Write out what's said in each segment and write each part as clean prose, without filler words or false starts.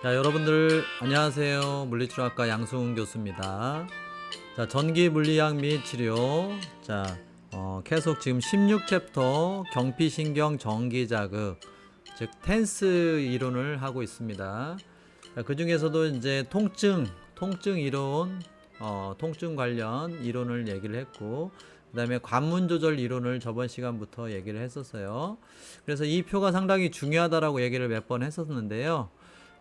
자, 여러분들 안녕하세요. 물리치료학과 양승훈 교수입니다. 자, 전기 물리학 및 치료. 자, 계속 지금 16챕터 경피신경 전기자극, 즉 텐스 이론을 하고 있습니다. 자, 그 중에서도 이제 통증 이론, 통증 관련 이론을 얘기를 했고, 그 다음에 관문 조절 이론을 저번 시간부터 얘기를 했었어요. 그래서 이 표가 상당히 중요하다라고 얘기를 몇 번 했었는데요.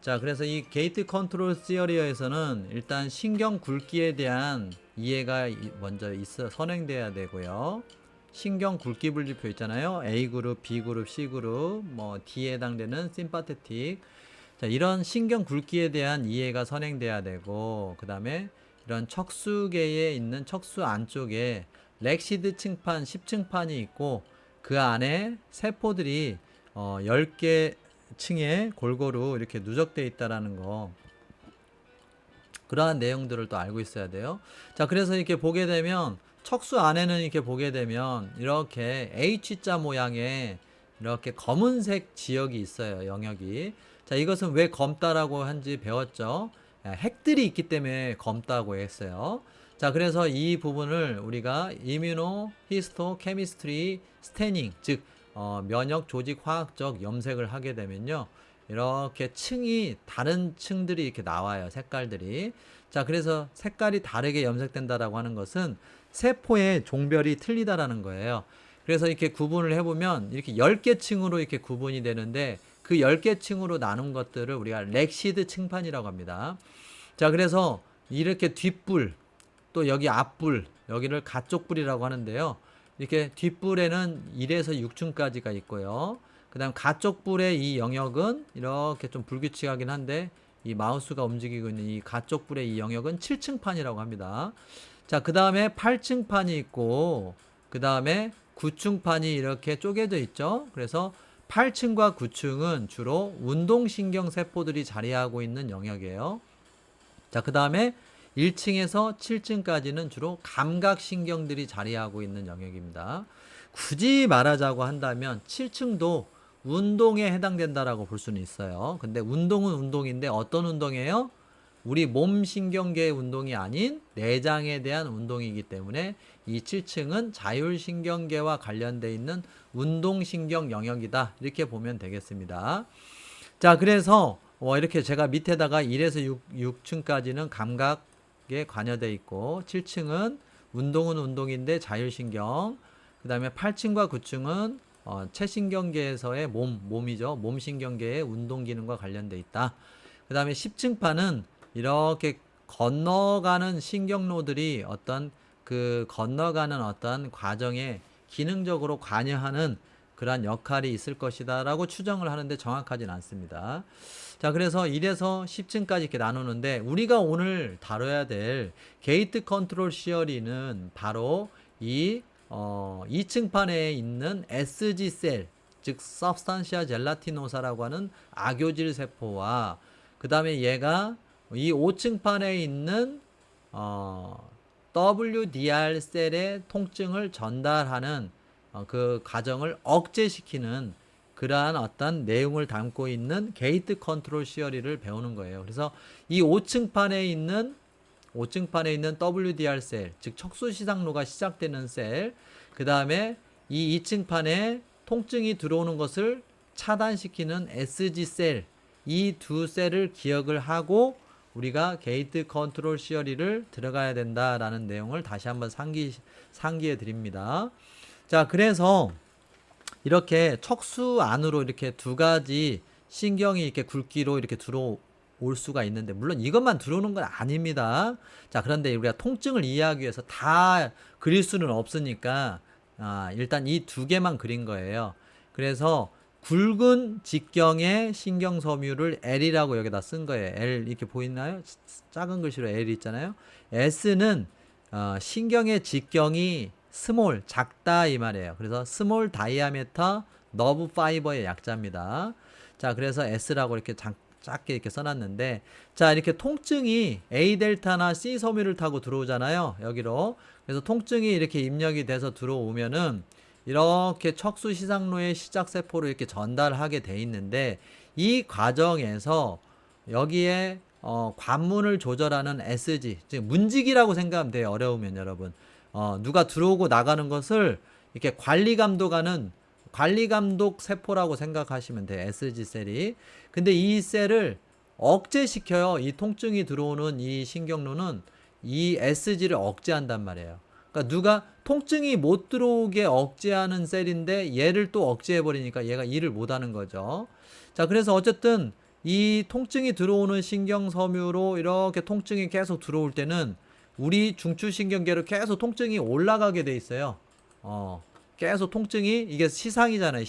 자, 그래서 이 게이트 컨트롤 시어리어에서는 일단 신경 굵기에 대한 이해가 먼저 선행돼야 되고요. 신경 굵기 분리표 있잖아요. A그룹, B그룹, C그룹, 뭐 D에 해당되는 심파테틱. 자, 이런 신경 굵기에 대한 이해가 선행돼야 되고, 그 다음에 이런 척수계에 있는 척수 안쪽에 렉시드 층판, 10층판이 있고, 그 안에 세포들이 10개 층에 골고루 이렇게 누적되어 있다라는 거, 그러한 내용들을 또 알고 있어야 돼요. 자, 그래서 이렇게 보게 되면 척수 안에는 이렇게 보게 되면 이렇게 H자 모양의 이렇게 검은색 지역이 있어요. 영역이. 자, 이것은 왜 검다라고 한지 배웠죠. 핵들이 있기 때문에 검다고 했어요. 자, 그래서 이 부분을 우리가 이뮤노 히스토 케미스트리 스테닝, 즉 면역 조직 화학적 염색을 하게 되면요, 이렇게 층이 다른 층들이 이렇게 나와요. 색깔들이. 자, 그래서 색깔이 다르게 염색된다라고 하는 것은 세포의 종별이 틀리다라는 거예요. 그래서 이렇게 구분을 해보면 이렇게 10개 층으로 이렇게 구분이 되는데, 그 10개 층으로 나눈 것들을 우리가 렉시드 층판이라고 합니다. 자, 그래서 이렇게 뒷불, 또 여기 앞불, 여기를 가쪽불이라고 하는데요. 이렇게 뒷불에는 1에서 6층까지가 있고요. 그 다음 가쪽불의 이 영역은 이렇게 좀 불규칙하긴 한데, 이 마우스가 움직이고 있는 이 가쪽불의 이 영역은 7층판이라고 합니다. 자, 그 다음에 8층판이 있고, 그 다음에 9층판이 이렇게 쪼개져 있죠. 그래서 8층과 9층은 주로 운동신경 세포들이 자리하고 있는 영역이에요. 자, 그 다음에 1층에서 7층까지는 주로 감각신경들이 자리하고 있는 영역입니다. 굳이 말하자고 한다면 7층도 운동에 해당된다라고 볼 수는 있어요. 근데 운동은 운동인데 어떤 운동이에요? 우리 몸 신경계의 운동이 아닌 내장에 대한 운동이기 때문에 이 7층은 자율신경계와 관련되어 있는 운동신경 영역이다, 이렇게 보면 되겠습니다. 자, 그래서 이렇게 제가 밑에다가 1에서 6층까지는 감각에 관여되어 있고, 7층은 운동은 운동인데 자율신경, 그 다음에 8층과 9층은 체신경계에서의 몸이죠. 몸신경계의 운동기능과 관련되어 있다. 그 다음에 10층판은 이렇게 건너가는 신경로들이 건너가는 어떤 과정에 기능적으로 관여하는 그러한 역할이 있을 것이다 라고 추정을 하는데 정확하진 않습니다. 자, 그래서 1에서 10층까지 이렇게 나누는데, 우리가 오늘 다뤄야 될 게이트 컨트롤 시어리는 바로 이 2층판에 있는 SG 셀, 즉 substantia gelatinosa라고 하는 악교질 세포와, 그 다음에 얘가 이 5층판에 있는 WDR 셀의 통증을 전달하는 그 과정을 억제시키는 그러한 어떤 내용을 담고 있는 게이트 컨트롤 시어리를 배우는 거예요. 그래서 이 5층판에 있는 WDR 셀, 즉 척수시상로가 시작되는 셀, 그 다음에 이 2층판에 통증이 들어오는 것을 차단시키는 SG 셀, 이 두 셀을 기억을 하고 우리가 게이트 컨트롤 시어리를 들어가야 된다라는 내용을 다시 한번 상기해 드립니다. 자, 그래서 이렇게 척수 안으로 이렇게 두 가지 신경이 이렇게 굵기로 이렇게 들어올 수가 있는데, 물론 이것만 들어오는 건 아닙니다. 자, 그런데 우리가 통증을 이해하기 위해서 다 그릴 수는 없으니까 일단 이 두 개만 그린 거예요. 그래서 굵은 직경의 신경 섬유를 L이라고 여기다 쓴 거예요. L 이렇게 보이나요? 작은 글씨로 L 있잖아요. S는 신경의 직경이 스몰, 작다 이 말이에요. 그래서 스몰 다이아메터 너브 파이버의 약자입니다. 자, 그래서 S라고 이렇게 작게 이렇게 써놨는데, 자, 이렇게 통증이 A 델타나 C 섬유를 타고 들어오잖아요. 여기로. 그래서 통증이 이렇게 입력이 돼서 들어오면은 이렇게 척수 시상로의 시작 세포로 이렇게 전달하게 돼 있는데, 이 과정에서 여기에 관문을 조절하는 SG, 즉 문지기라고 생각하면 돼요. 어려우면 여러분. 누가 들어오고 나가는 것을 이렇게 관리 감독 세포라고 생각하시면 돼요. SG 셀이. 근데 이 셀을 억제시켜요. 이 통증이 들어오는 이 신경로는 이 SG를 억제한단 말이에요. 그러니까 누가 통증이 못 들어오게 억제하는 셀인데 얘를 또 억제해 버리니까 얘가 일을 못 하는 거죠. 자, 그래서 어쨌든 이 통증이 들어오는 신경섬유로 이렇게 통증이 계속 들어올 때는 우리 중추신경계로 계속 통증이 올라가게 돼 있어요. 계속 통증이, 이게 시상이잖아요.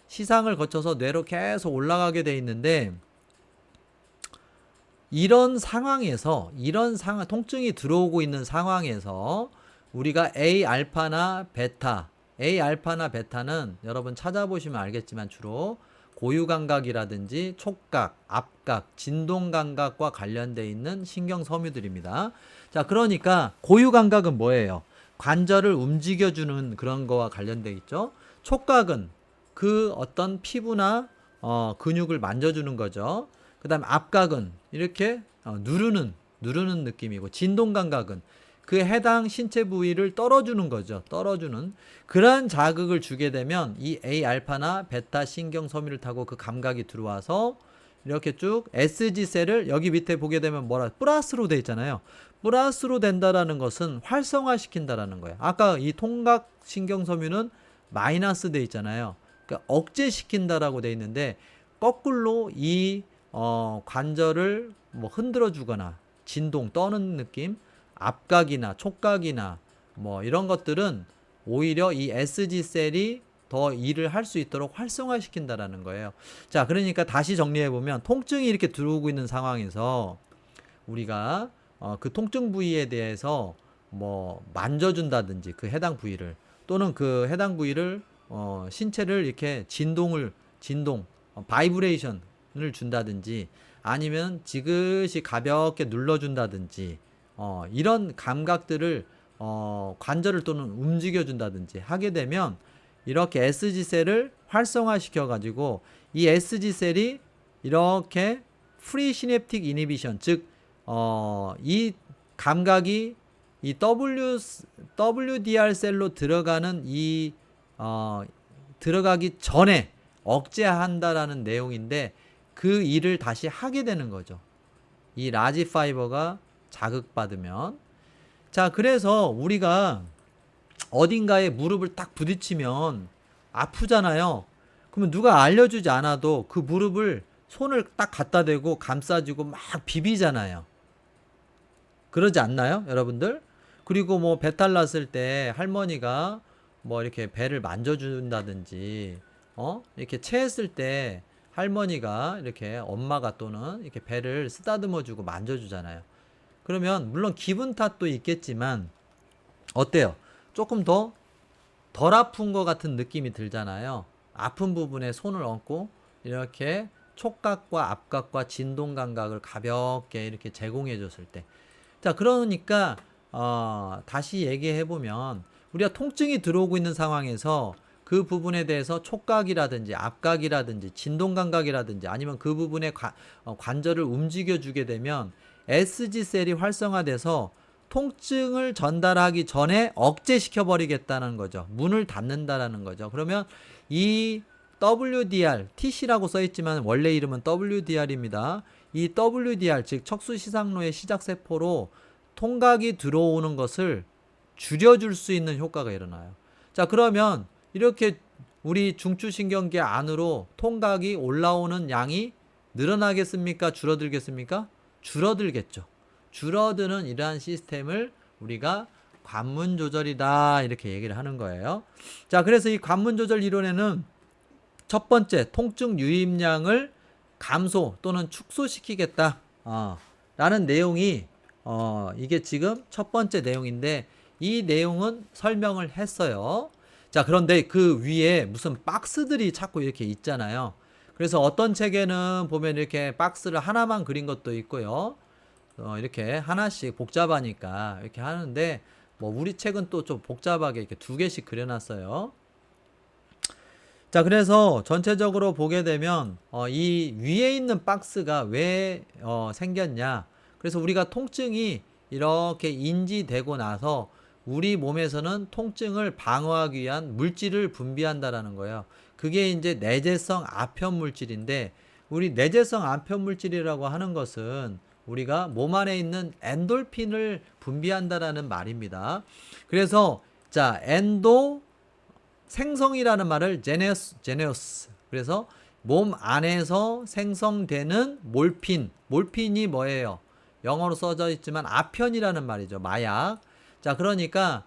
시상을 거쳐서 뇌로 계속 올라가게 돼 있는데, 이런 상황, 통증이 들어오고 있는 상황에서 우리가 A알파나 베타는 여러분 찾아보시면 알겠지만 주로 고유감각이라든지 촉각, 압각, 진동감각과 관련되어 있는 신경섬유들입니다. 자, 그러니까 고유감각은 뭐예요? 관절을 움직여주는 그런 거와 관련되어 있죠. 촉각은 그 어떤 피부나 근육을 만져주는 거죠. 그 다음 압각은 이렇게 누르는 느낌이고, 진동감각은 그 해당 신체 부위를 떨어주는 거죠. 떨어주는 그러한 자극을 주게 되면 이 A알파나 베타 신경섬유를 타고 그 감각이 들어와서 이렇게 쭉 SG셀을 여기 밑에 보게 되면 플러스로 돼 있잖아요. 플러스로 된다라는 것은 활성화시킨다라는 거예요. 아까 이 통각 신경섬유는 마이너스 돼 있잖아요. 그러니까 억제시킨다라고 돼 있는데, 거꾸로 이 관절을 뭐 흔들어 주거나 진동 떠는 느낌, 압각이나 촉각이나 뭐 이런 것들은 오히려 이 SG셀이 더 일을 할 수 있도록 활성화시킨다라는 거예요. 자, 그러니까 다시 정리해 보면 통증이 이렇게 들어오고 있는 상황에서 우리가 그 통증 부위에 대해서 뭐 만져준다든지 그 해당 부위를, 또는 그 해당 부위를 신체를 이렇게 진동 바이브레이션을 준다든지, 아니면 지그시 가볍게 눌러준다든지, 이런 감각들을 관절을 또는 움직여준다든지 하게 되면 이렇게 SG셀을 활성화시켜 가지고 이 SG셀이 이렇게 프리 시냅틱 이니비션, 즉 이 감각이 이 WDR 셀로 들어가는 들어가기 전에 억제한다라는 내용인데, 그 일을 다시 하게 되는 거죠. 이 라지 파이버가 자극받으면. 자, 그래서 우리가 어딘가에 무릎을 딱 부딪히면 아프잖아요. 그러면 누가 알려주지 않아도 그 무릎을 손을 딱 갖다 대고 감싸주고 막 비비잖아요. 그러지 않나요, 여러분들? 그리고 뭐 배탈 났을 때 할머니가 뭐 이렇게 배를 만져준다든지, 이렇게 체했을 때 할머니가 이렇게 엄마가 또는 이렇게 배를 쓰다듬어주고 만져주잖아요. 그러면 물론 기분 탓도 있겠지만 어때요? 조금 덜 아픈 것 같은 느낌이 들잖아요. 아픈 부분에 손을 얹고 이렇게 촉각과 압각과 진동 감각을 가볍게 이렇게 제공해 줬을 때. 자, 그러니까 다시 얘기해 보면 우리가 통증이 들어오고 있는 상황에서 그 부분에 대해서 촉각이라든지 압각이라든지 진동 감각이라든지 아니면 그 부분의 관절을 움직여 주게 되면 SG셀이 활성화돼서 통증을 전달하기 전에 억제시켜 버리겠다는 거죠. 문을 닫는다라는 거죠. 그러면 이 WDR, TC라고 써 있지만 원래 이름은 WDR입니다. 이 WDR, 즉 척수시상로의 시작세포로 통각이 들어오는 것을 줄여줄 수 있는 효과가 일어나요. 자, 그러면 이렇게 우리 중추신경계 안으로 통각이 올라오는 양이 늘어나겠습니까? 줄어들겠습니까? 줄어들겠죠. 줄어드는 이러한 시스템을 우리가 관문 조절이다, 이렇게 얘기를 하는 거예요. 자, 그래서 이 관문 조절 이론에는 첫 번째, 통증 유입량을 감소 또는 축소시키겠다 라는 내용이 이게 지금 첫 번째 내용인데, 이 내용은 설명을 했어요. 자, 그런데 그 위에 무슨 박스들이 자꾸 이렇게 있잖아요. 그래서 어떤 책에는 보면 이렇게 박스를 하나만 그린 것도 있고요. 이렇게 하나씩 복잡하니까 이렇게 하는데, 뭐 우리 책은 또 좀 복잡하게 이렇게 두 개씩 그려놨어요. 자, 그래서 전체적으로 보게 되면 이 위에 있는 박스가 왜 생겼냐. 그래서 우리가 통증이 이렇게 인지되고 나서 우리 몸에서는 통증을 방어하기 위한 물질을 분비한다라는 거예요. 그게 이제 내재성 아편 물질인데, 우리 내재성 아편 물질이라고 하는 것은 우리가 몸 안에 있는 엔돌핀을 분비한다라는 말입니다. 그래서 자, 생성이라는 말을 제네오스. 그래서 몸 안에서 생성되는 몰핀이 뭐예요? 영어로 써져 있지만 아편이라는 말이죠. 마약. 자, 그러니까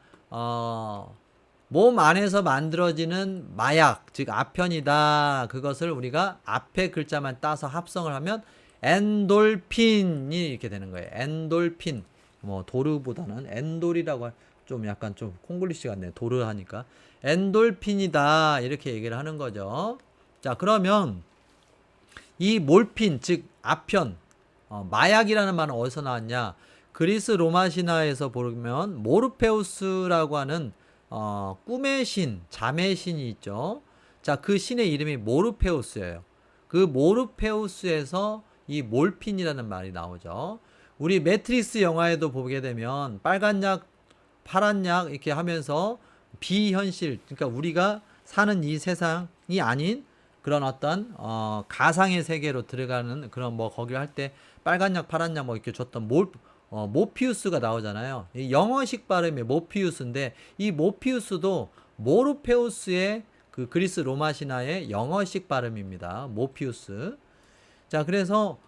몸 안에서 만들어지는 마약, 즉 아편이다. 그것을 우리가 앞에 글자만 따서 합성을 하면 엔돌핀이 이렇게 되는 거예요. 엔돌핀. 뭐 도르보다는 엔돌이라고 좀 약간 좀 콩글리시 같네. 도르 하니까 엔돌핀이다 이렇게 얘기를 하는 거죠. 자, 그러면 이 몰핀 즉 아편, 마약이라는 말은 어디서 나왔냐? 그리스 로마 신화에서 보면 모르페우스라고 하는 꿈의 신, 잠의 신이 있죠. 자, 그 신의 이름이 모르페우스예요. 그 모르페우스에서 이 몰핀이라는 말이 나오죠. 우리 매트릭스 영화에도 보게 되면 빨간 약, 파란 약 이렇게 하면서 비현실, 그러니까 우리가 사는 이 세상이 아닌 그런 어떤 가상의 세계로 들어가는 그런 뭐 거기를 할 때 빨간 약, 파란 약 뭐 이렇게 줬던 모피우스가 나오잖아요. 이 영어식 발음이 모피우스인데 이 모피우스도 모르페우스의 그 그리스 로마 신화의 영어식 발음입니다. 모피우스. 자, 그래서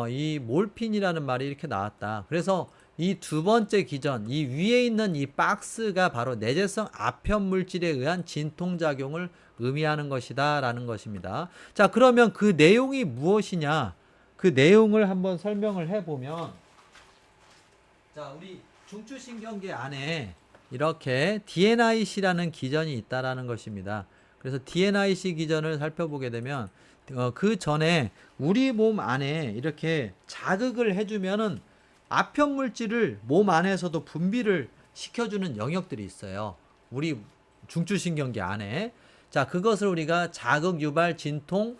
이 몰핀이라는 말이 이렇게 나왔다. 그래서 이 두 번째 기전, 이 위에 있는 이 박스가 바로 내재성 아편 물질에 의한 진통작용을 의미하는 것이다 라는 것입니다. 자, 그러면 그 내용이 무엇이냐? 그 내용을 한번 설명을 해보면, 자, 우리 중추신경계 안에 이렇게 DNIC라는 기전이 있다라는 것입니다. 그래서 DNIC 기전을 살펴보게 되면 그 전에 우리 몸 안에 이렇게 자극을 해주면은 아편 물질을 몸 안에서도 분비를 시켜주는 영역들이 있어요. 우리 중추신경계 안에. 자, 그것을 우리가 자극 유발 진통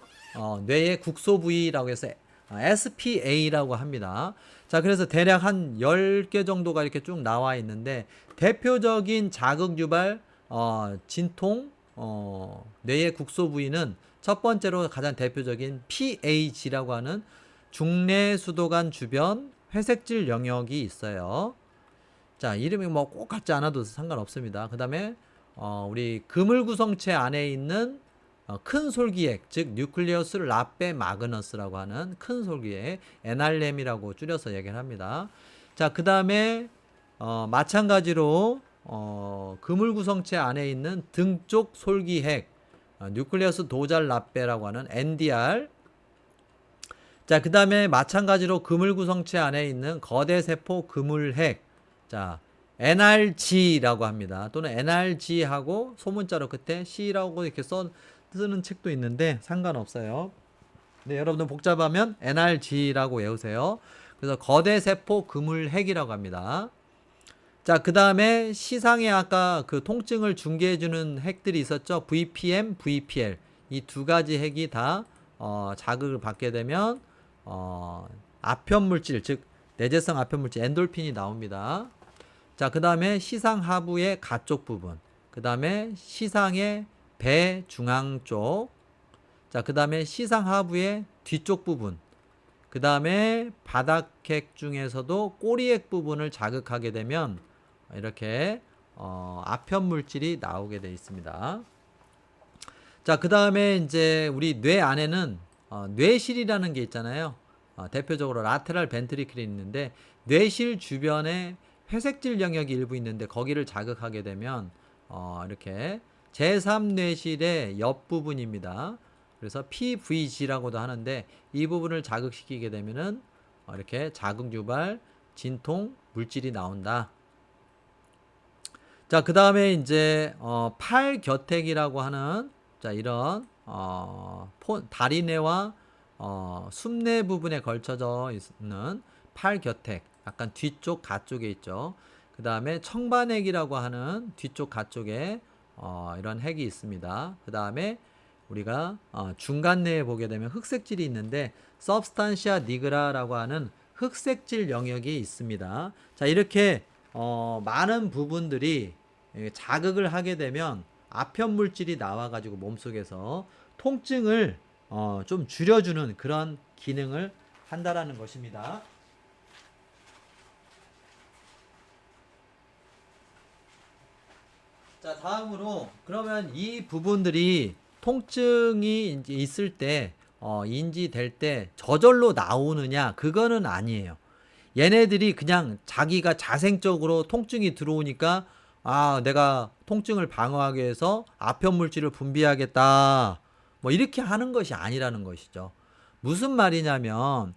뇌의 국소 부위라고 해서 SPA라고 합니다. 자, 그래서 대략 한 10개 정도가 이렇게 쭉 나와 있는데 대표적인 자극 유발 진통 뇌의 국소 부위는 첫 번째로 가장 대표적인 PAG라고 하는 중뇌수도관 주변 회색질 영역이 있어요. 자, 이름이 뭐 꼭 같지 않아도 상관없습니다. 그 다음에 우리 그물 구성체 안에 있는 큰 솔기액, 즉 뉴클리어스 라페 마그너스라고 하는 큰 솔기액, NRM이라고 줄여서 얘기를 합니다. 자, 그 다음에 마찬가지로 그물 구성체 안에 있는 등쪽 솔기핵, 뉴클리어스 도잘 라페라고 하는 NDR. 자, 그 다음에 마찬가지로 그물 구성체 안에 있는 거대 세포 그물핵, 자, NRG라고 합니다. 또는 NRG하고 소문자로 그때 C라고 이렇게 쓰는 책도 있는데 상관없어요. 네, 여러분들 복잡하면 NRG라고 외우세요. 그래서 거대 세포 그물핵이라고 합니다. 자, 그 다음에 시상에 아까 그 통증을 중개해주는 핵들이 있었죠. VPM, VPL. 이 두 가지 핵이 다 자극을 받게 되면 아편 물질, 즉 내재성 아편 물질 엔돌핀이 나옵니다. 자, 그 다음에 시상 하부의 가쪽 부분, 그 다음에 시상의 배 중앙 쪽, 자, 그 다음에 시상 하부의 뒤쪽 부분, 그 다음에 바닥핵 중에서도 꼬리핵 부분을 자극하게 되면 이렇게 아편 물질이 나오게 되어 있습니다. 자, 그 다음에 이제 우리 뇌 안에는 뇌실이라는 게 있잖아요. 대표적으로 라테랄 벤트리클이 있는데 뇌실 주변에 회색질 영역이 일부 있는데 거기를 자극하게 되면 이렇게 제3뇌실의 옆부분입니다. 그래서 PVG라고도 하는데 이 부분을 자극시키게 되면은 이렇게 자극 유발 진통 물질이 나온다. 자, 그 다음에 이제 팔겨택이라고 하는 자, 이런 다리뇌와 숨뇌 부분에 걸쳐져 있는 팔겨택, 약간 뒤쪽 가쪽에 있죠. 그 다음에 청반핵이라고 하는 뒤쪽 가쪽에 이런 핵이 있습니다. 그 다음에 우리가 중간 내에 보게 되면 흑색질이 있는데 substantia nigra라고 하는 흑색질 영역이 있습니다. 자, 이렇게 많은 부분들이 자극을 하게 되면 아편 물질이 나와가지고 몸속에서 통증을 좀 줄여주는 그런 기능을 한다라는 것입니다. 자, 다음으로 그러면 이 부분들이 통증이 이제 있을 때 인지될 때 저절로 나오느냐? 그거는 아니에요. 얘네들이 그냥 자기가 자생적으로 통증이 들어오니까 내가 통증을 방어하기 위해서 아편 물질을 분비하겠다. 뭐 이렇게 하는 것이 아니라는 것이죠. 무슨 말이냐면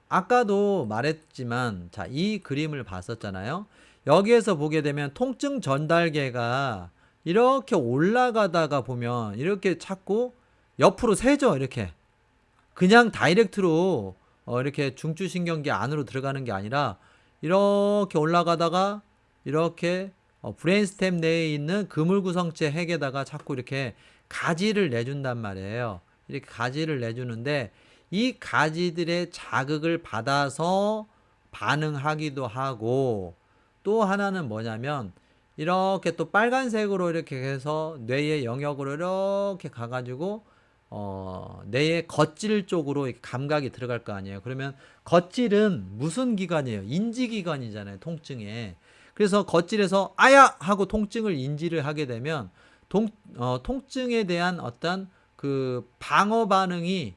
아까도 말했지만 자, 이 그림을 봤었잖아요. 여기에서 보게 되면 통증 전달계가 이렇게 올라가다가 보면 이렇게 자꾸 옆으로 새죠. 이렇게 그냥 다이렉트로 이렇게 중추신경계 안으로 들어가는 게 아니라 이렇게 올라가다가 이렇게 브레인스템 내에 있는 그물구성체 핵에다가 자꾸 이렇게 가지를 내준단 말이에요. 이렇게 가지를 내주는데 이 가지들의 자극을 받아서 반응하기도 하고, 또 하나는 뭐냐면 이렇게 또 빨간색으로 이렇게 해서 뇌의 영역으로 이렇게 가가지고 뇌의 겉질 쪽으로 감각이 들어갈 거 아니에요. 그러면 겉질은 무슨 기관이에요? 인지기관이잖아요, 통증에. 그래서 겉질에서 아야 하고 통증을 인지를 하게 되면 통증에 대한 어떤 그 방어 반응이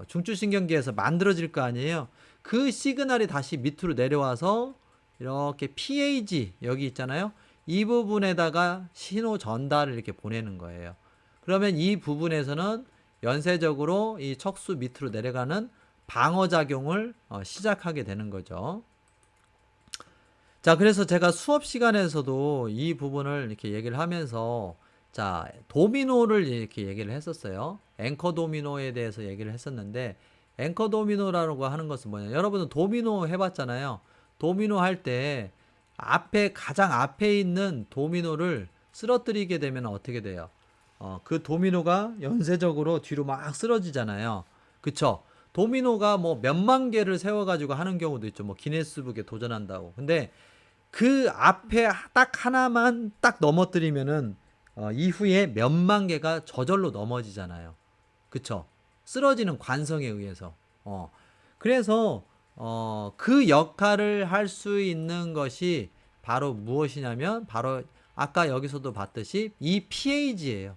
중추신경계에서 만들어질 거 아니에요. 그 시그널이 다시 밑으로 내려와서 이렇게 PAG 여기 있잖아요. 이 부분에다가 신호 전달을 이렇게 보내는 거예요. 그러면 이 부분에서는 연쇄적으로 이 척수 밑으로 내려가는 방어작용을 시작하게 되는 거죠. 자, 그래서 제가 수업 시간에서도 이 부분을 이렇게 얘기를 하면서 자, 도미노를 이렇게 얘기를 했었어요. 앵커 도미노에 대해서 얘기를 했었는데, 앵커 도미노라고 하는 것은 뭐냐? 여러분은 도미노 해봤잖아요. 도미노 할 때 가장 앞에 있는 도미노를 쓰러뜨리게 되면 어떻게 돼요? 그 도미노가 연쇄적으로 뒤로 막 쓰러지잖아요. 그쵸? 도미노가 뭐 몇만 개를 세워가지고 하는 경우도 있죠. 뭐 기네스북에 도전한다고. 근데 그 앞에 딱 하나만 딱 넘어뜨리면은 이후에 몇만 개가 저절로 넘어지잖아요. 그쵸? 쓰러지는 관성에 의해서. 그래서 그 역할을 할 수 있는 것이 바로 무엇이냐면 바로 아까 여기서도 봤듯이 이 PAG예요.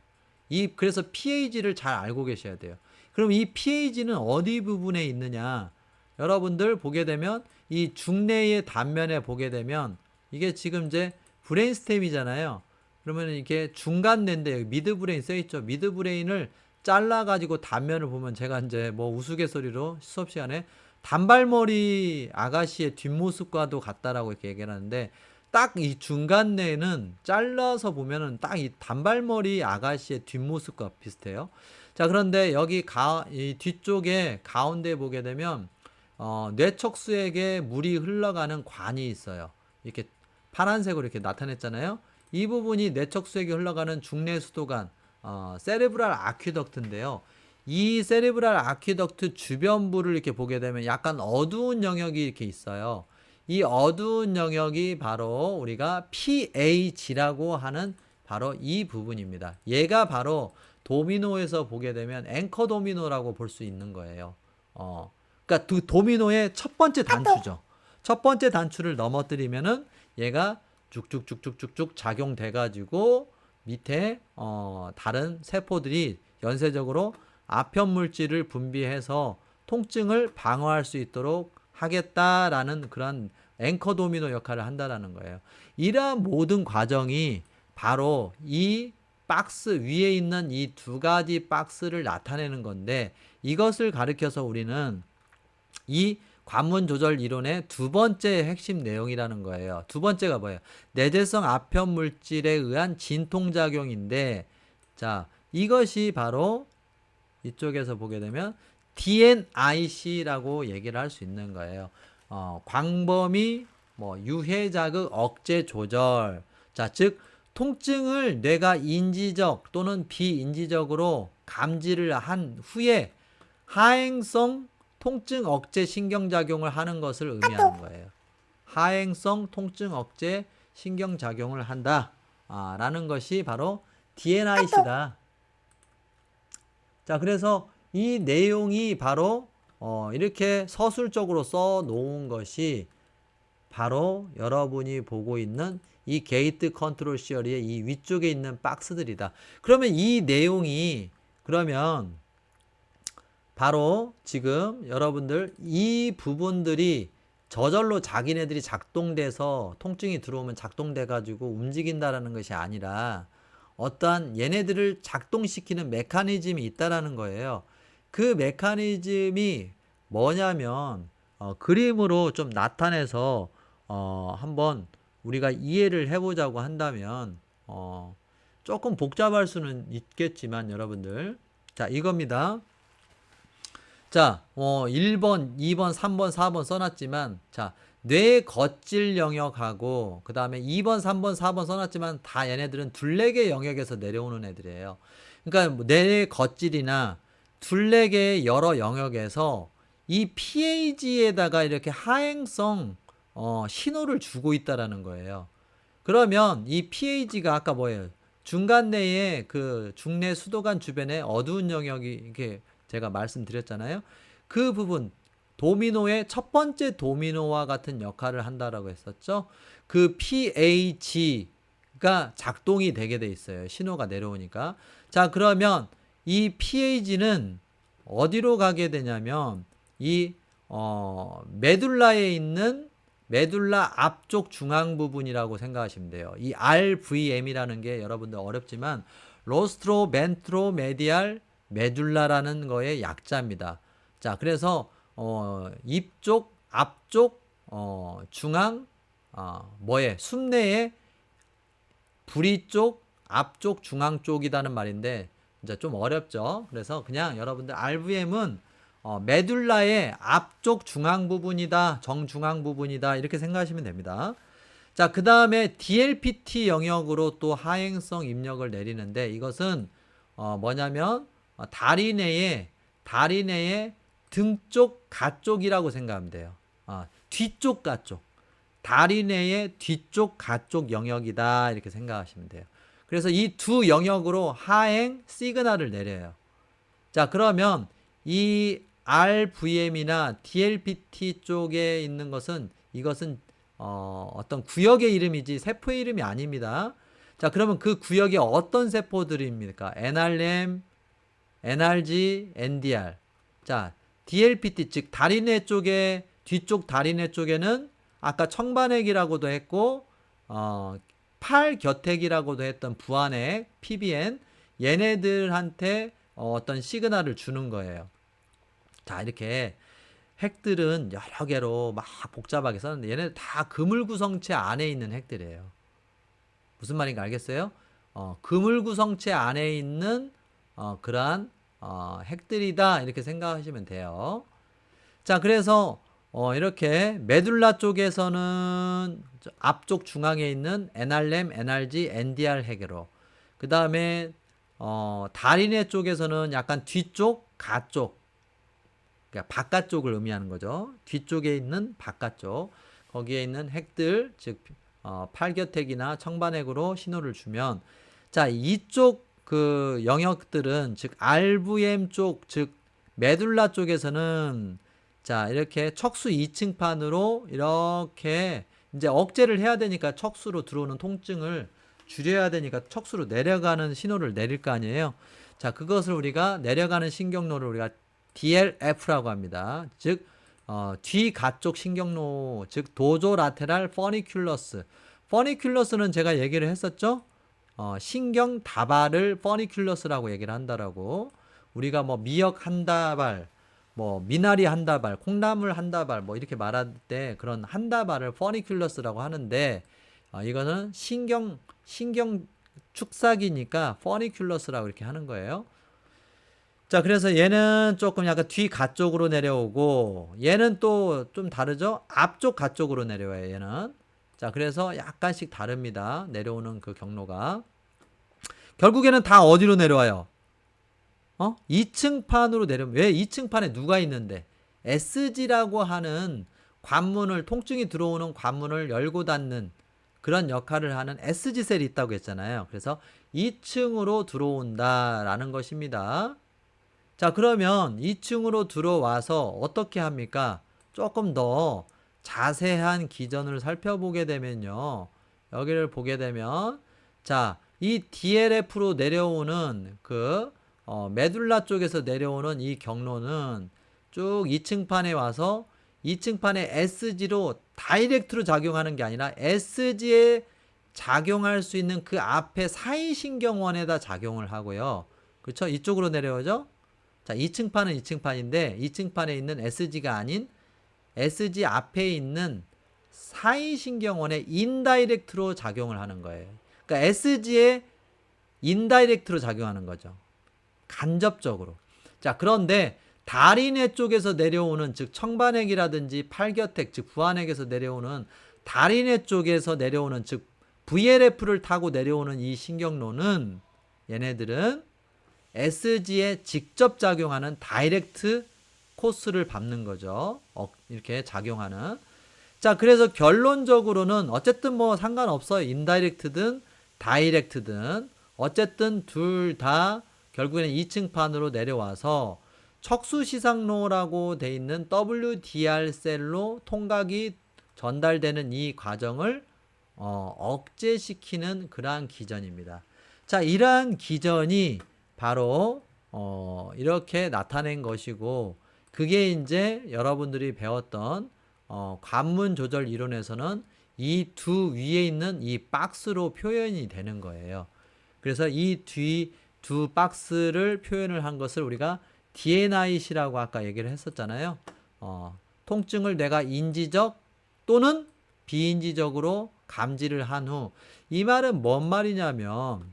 그래서 PAG를 잘 알고 계셔야 돼요. 그럼 이 PAG는 어디 부분에 있느냐? 여러분들 보게 되면 이 중뇌의 단면에 보게 되면 이게 지금 이제 브레인스템이잖아요. 그러면 이게 중간 뇌인데 여기 미드브레인 써있죠. 미드브레인을 잘라가지고 단면을 보면 제가 이제 뭐 우스갯소리로 수업 시간에 단발머리 아가씨의 뒷모습과도 같다라고 이렇게 얘기를 하는데, 딱 이 중간 뇌는 잘라서 보면은 딱 이 단발머리 아가씨의 뒷모습과 비슷해요. 자, 그런데 여기 이 뒤쪽에 가운데 보게 되면 뇌척수에게 물이 흘러가는 관이 있어요. 이렇게 파란색으로 이렇게 나타냈잖아요. 이 부분이 뇌척수에게 흘러가는 중뇌수도관, 세레브랄 아퀴덕트인데요. 이 세레브랄 아퀴덕트 주변부를 이렇게 보게 되면 약간 어두운 영역이 이렇게 있어요. 이 어두운 영역이 바로 우리가 PAG라고 하는 바로 이 부분입니다. 얘가 바로 도미노에서 보게 되면 앵커 도미노라고 볼 수 있는 거예요. 그러니까 그 도미노의 첫 번째 단추죠. 첫 번째 단추를 넘어뜨리면은 얘가 쭉쭉쭉쭉쭉쭉 작용돼 가지고 밑에 다른 세포들이 연쇄적으로 아편 물질을 분비해서 통증을 방어할 수 있도록 하겠다라는 그런 앵커 도미노 역할을 한다라는 거예요. 이러한 모든 과정이 바로 이 박스 위에 있는 이 두 가지 박스를 나타내는 건데, 이것을 가리켜서 우리는 이 관문 조절 이론의 두 번째 핵심 내용이라는 거예요. 두 번째가 뭐예요? 내재성 아편 물질에 의한 진통작용인데, 자, 이것이 바로 이쪽에서 보게 되면 DNIC라고 얘기를 할 수 있는 거예요. 광범위 유해자극 억제 조절. 자, 즉 통증을 뇌가 인지적 또는 비인지적으로 감지를 한 후에 하행성 통증 억제 신경작용을 하는 것을 의미하는 거예요. 하행성 통증 억제 신경작용을 한다. 라는 것이 바로 DNIC다. 자, 그래서 이 내용이 바로 이렇게 서술적으로 써 놓은 것이 바로 여러분이 보고 있는 이 게이트 컨트롤 시어리의 이 위쪽에 있는 박스들이다. 그러면 이 내용이 그러면 바로 지금 여러분들 이 부분들이 저절로 자기네들이 작동돼서 통증이 들어오면 작동돼 가지고 움직인다라는 것이 아니라 어떠한 얘네들을 작동시키는 메커니즘이 있다라는 거예요. 그 메커니즘이 뭐냐면 그림으로 좀 나타내서 한번 우리가 이해를 해보자고 한다면 조금 복잡할 수는 있겠지만 여러분들 자 이겁니다. 자 1번, 2번, 3번, 4번 써놨지만 자 뇌 겉질 영역하고 그 다음에 2번, 3번, 4번 써놨지만 다 얘네들은 둘레개 영역에서 내려오는 애들이에요. 그러니까 뇌 겉질이나 둘레개의 여러 영역에서 이 PAG에다가 이렇게 하행성 신호를 주고 있다라는 거예요. 그러면 이 PAG가 아까 뭐예요? 중간 내에 그 중내 수도관 주변에 어두운 영역이 이렇게 제가 말씀드렸잖아요. 그 부분 도미노의 첫 번째 도미노와 같은 역할을 한다라고 했었죠. 그 PAG가 작동이 되게 돼 있어요. 신호가 내려오니까. 자, 그러면 이 PAG는 어디로 가게 되냐면 이 메둘라에 있는 메둘라 앞쪽 중앙 부분이라고 생각하시면 돼요. 이 RVM이라는 게 여러분들 어렵지만 로스트로 벤트로 메디알 메둘라라는 거의 약자입니다. 자, 그래서 입쪽, 앞쪽, 중앙, 뭐에 숨내에 부리 쪽, 앞쪽, 중앙 쪽이라는 말인데 이제 좀 어렵죠. 그래서 그냥 여러분들 RVM은 메둘라의 앞쪽 중앙 부분이다, 정중앙 부분이다 이렇게 생각하시면 됩니다. 자, 그 다음에 DLPT 영역으로 또 하행성 입력을 내리는데 이것은 뭐냐면 다리 내에 등쪽 가쪽이라고 생각하면 돼요. 뒤쪽 가쪽. 다리 내의 뒤쪽 가쪽 영역이다 이렇게 생각하시면 돼요. 그래서 이 두 영역으로 하행 시그널을 내려요. 자, 그러면 이 RVM이나 DLPT 쪽에 있는 것은 이것은 어떤 구역의 이름이지 세포의 이름이 아닙니다. 자, 그러면 그 구역이 어떤 세포들입니까? NRM, NRG, NDR. 자, DLPT 즉 다리내 쪽에 뒤쪽 다리내 쪽에는 아까 청반액이라고도 했고 팔겨택이라고도 했던 부안액, PBN 얘네들한테 어떤 시그널을 주는 거예요. 자, 이렇게 핵들은 여러 개로 막 복잡하게 썼는데 얘네들 다 그물 구성체 안에 있는 핵들이에요. 무슨 말인가 알겠어요? 그물 구성체 안에 있는 그러한 핵들이다 이렇게 생각하시면 돼요. 자, 그래서 이렇게 메둘라 쪽에서는 앞쪽 중앙에 있는 NRM, NRG, NDR 핵으로 그 다음에 다리내 쪽에서는 약간 뒤쪽, 가쪽 그러니까 바깥쪽을 의미하는 거죠. 뒤쪽에 있는 바깥쪽 거기에 있는 핵들 즉 팔겨택이나 청반핵으로 신호를 주면 자 이쪽 그 영역들은 즉 RVM 쪽 즉 메둘라 쪽에서는 자 이렇게 척수 2층판으로 이렇게 이제 억제를 해야 되니까 척수로 들어오는 통증을 줄여야 되니까 척수로 내려가는 신호를 내릴 거 아니에요. 자 그것을 우리가 내려가는 신경로를 우리가 DLF라고 합니다. 즉 뒤가쪽 신경로 즉 도조라테랄 퍼니큘러스 퍼니큘러스는 제가 얘기를 했었죠. 신경 다발을 퍼니큘러스라고 얘기를 한다라고 우리가 뭐 미역 한 다발 뭐 미나리 한 다발 콩나물 한 다발 뭐 이렇게 말할 때 그런 한 다발을 퍼니큘러스라고 하는데 이거는 신경 축사기니까 퍼니큘러스라고 이렇게 하는 거예요. 자, 그래서 얘는 조금 약간 뒤 가쪽으로 내려오고 얘는 또 좀 다르죠? 앞쪽 가쪽으로 내려와요, 얘는. 자, 그래서 약간씩 다릅니다. 내려오는 그 경로가. 결국에는 다 어디로 내려와요? 2층 판으로 내려오면, 왜 2층 판에 누가 있는데? SG라고 하는 관문을, 통증이 들어오는 관문을 열고 닫는 그런 역할을 하는 SG 셀이 있다고 했잖아요. 그래서 2층으로 들어온다라는 것입니다. 자, 그러면 2층으로 들어와서 어떻게 합니까? 조금 더 자세한 기전을 살펴보게 되면요. 여기를 보게 되면, 자, 이 DLF로 내려오는 메둘라 쪽에서 내려오는 이 경로는 쭉 2층 판에 와서 2층 판에 SG로 다이렉트로 작용하는 게 아니라 SG에 작용할 수 있는 그 앞에 사이신경원에다 작용을 하고요. 그렇죠? 이쪽으로 내려오죠? 자, 2층 판은 2층 판인데 2층 판에 있는 SG가 아닌 SG 앞에 있는 사이신경원에 인다이렉트로 작용을 하는 거예요. 그러니까 SG에 인다이렉트로 작용하는 거죠. 간접적으로. 자, 그런데 다리내 쪽에서 내려오는, 즉 청반핵이라든지 팔겨택, 즉 부안핵에서 내려오는 다리내 쪽에서 내려오는, 즉 VLF를 타고 내려오는 이 신경로는, 얘네들은 SG에 직접 작용하는 다이렉트 코스를 밟는 거죠. 이렇게 작용하는. 자, 그래서 결론적으로는 어쨌든 뭐 상관없어요. 인다이렉트든 다이렉트든 어쨌든 둘 다 결국에는 2층 판으로 내려와서 척수시상로라고 돼 있는 WDR 셀로 통각이 전달되는 이 과정을 억제시키는 그러한 기전입니다. 자, 이러한 기전이 바로 이렇게 나타낸 것이고, 그게 이제 여러분들이 배웠던 관문 조절 이론에서는 이 두 위에 있는 이 박스로 표현이 되는 거예요. 그래서 이 뒤 두 박스를 표현을 한 것을 우리가 DNIC라고 아까 얘기를 했었잖아요. 통증을 내가 인지적 또는 비인지적으로 감지를 한 후, 이 말은 뭔 말이냐면,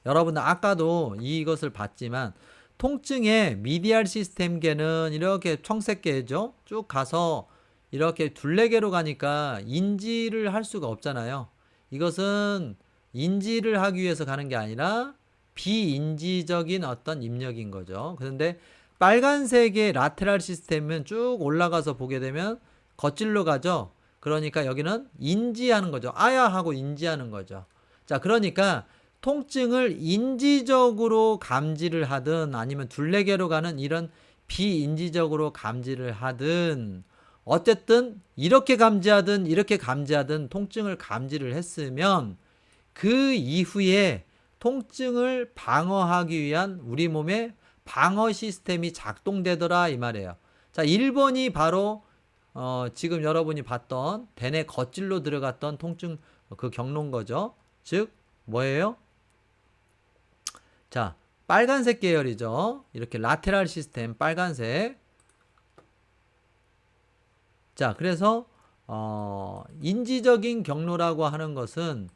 여러분들 아까도 이것을 봤지만 통증의 미디알 시스템계는 이렇게 청색계죠. 쭉 가서 이렇게 둘레계로 가니까 인지를 할 수가 없잖아요. 이것은 인지를 하기 위해서 가는 게 아니라 비인지적인 어떤 입력인 거죠. 그런데 빨간색의 라테랄 시스템은 쭉 올라가서 보게 되면 겉질로 가죠. 그러니까 여기는 인지하는 거죠. 아야 하고 인지하는 거죠. 자, 그러니까 통증을 인지적으로 감지를 하든 아니면 둘레계로 가는 이런 비인지적으로 감지를 하든 어쨌든 이렇게 감지하든 이렇게 감지하든 통증을 감지를 했으면 그 이후에 통증을 방어하기 위한 우리 몸의 방어 시스템이 작동되더라 이 말이에요. 자, 1번이 바로 지금 여러분이 봤던 대뇌 겉질로 들어갔던 통증 그 경로인 거죠. 즉 뭐예요? 자, 빨간색 계열이죠. 이렇게 라테랄 시스템 빨간색. 자, 그래서 인지적인 경로라고 하는 것은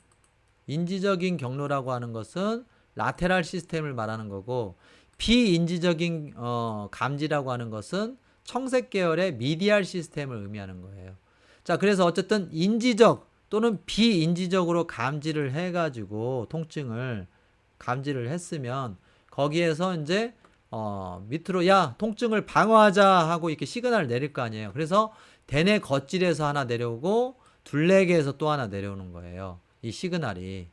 라테랄 시스템을 말하는 거고, 비인지적인 감지라고 하는 것은 청색 계열의 미디알 시스템을 의미하는 거예요. 자, 그래서 어쨌든 인지적 또는 비인지적으로 감지를 해가지고 통증을 감지를 했으면 거기에서 이제 밑으로 야 통증을 방어하자 하고 이렇게 시그널을 내릴 거 아니에요. 그래서 대뇌 겉질에서 하나 내려오고 둘레계에서 또 하나 내려오는 거예요. 이 시그널이.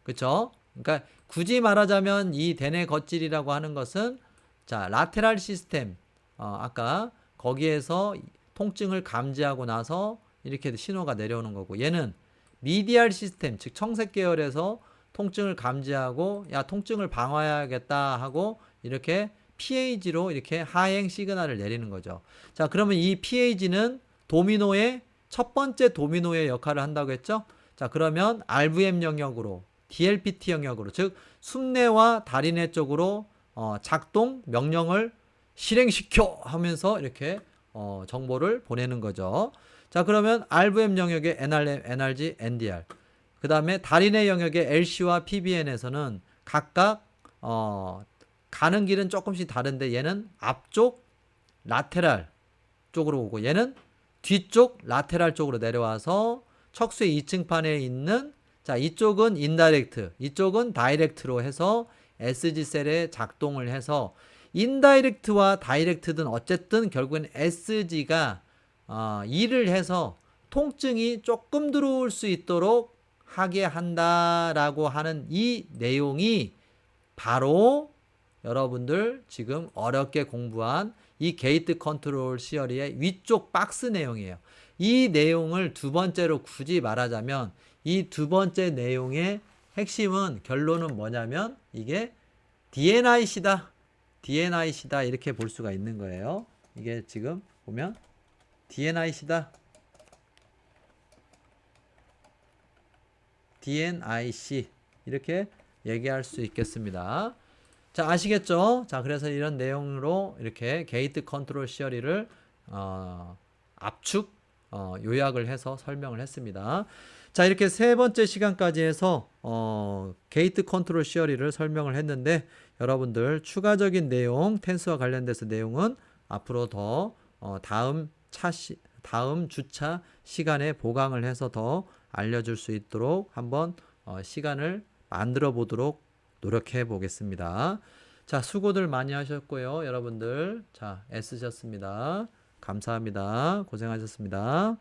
그쵸? 그러니까 굳이 말하자면 이 대뇌 겉질이라고 하는 것은 자 라테랄 시스템 아까 거기에서 통증을 감지하고 나서 이렇게 신호가 내려오는 거고, 얘는 미디알 시스템 즉 청색 계열에서 통증을 감지하고 야 통증을 방어해야겠다 하고 이렇게 PAG로 이렇게 하행 시그널을 내리는 거죠. 자, 그러면 이 PAG는 도미노의 첫 번째 도미노의 역할을 한다고 했죠. 자, 그러면 RVM 영역으로 DLPT 영역으로 즉 숨내와 다리내 쪽으로 작동 명령을 실행시켜 하면서 이렇게 정보를 보내는 거죠. 자, 그러면 RVM 영역의 NRM, NRG, NDR 그 다음에 다리내 영역의 LC와 PBN에서는 각각 가는 길은 조금씩 다른데 얘는 앞쪽 라테랄 쪽으로 오고 얘는 뒤쪽 라테랄 쪽으로 내려와서 척수의 2층판에 있는 자, 이쪽은 인다이렉트, 이쪽은 다이렉트로 해서 SG 셀에 작동을 해서 인다이렉트와 다이렉트든 어쨌든 결국엔 SG가 일을 해서 통증이 조금 들어올 수 있도록 하게 한다라고 하는 이 내용이 바로 여러분들 지금 어렵게 공부한 이 게이트 컨트롤 시어리의 위쪽 박스 내용이에요. 이 내용을 두 번째로 굳이 말하자면 이 두 번째 내용의 핵심은 결론은 뭐냐면 이게 DNIC다. DNIC다 이렇게 볼 수가 있는 거예요. 이게 지금 보면 DNIC다. DNIC 이렇게 얘기할 수 있겠습니다. 자, 아시겠죠? 자, 그래서 이런 내용으로 이렇게 게이트 컨트롤 시어리를 압축 요약을 해서 설명을 했습니다. 자, 이렇게 세 번째 시간까지 해서 게이트 컨트롤 시어리를 설명을 했는데 여러분들 추가적인 내용, 텐스와 관련돼서 내용은 앞으로 더 다음 주차 시간에 보강을 해서 더 알려줄 수 있도록 한번 시간을 만들어 보도록 노력해 보겠습니다. 자, 수고들 많이 하셨고요. 여러분들, 자, 애쓰셨습니다. 감사합니다. 고생하셨습니다.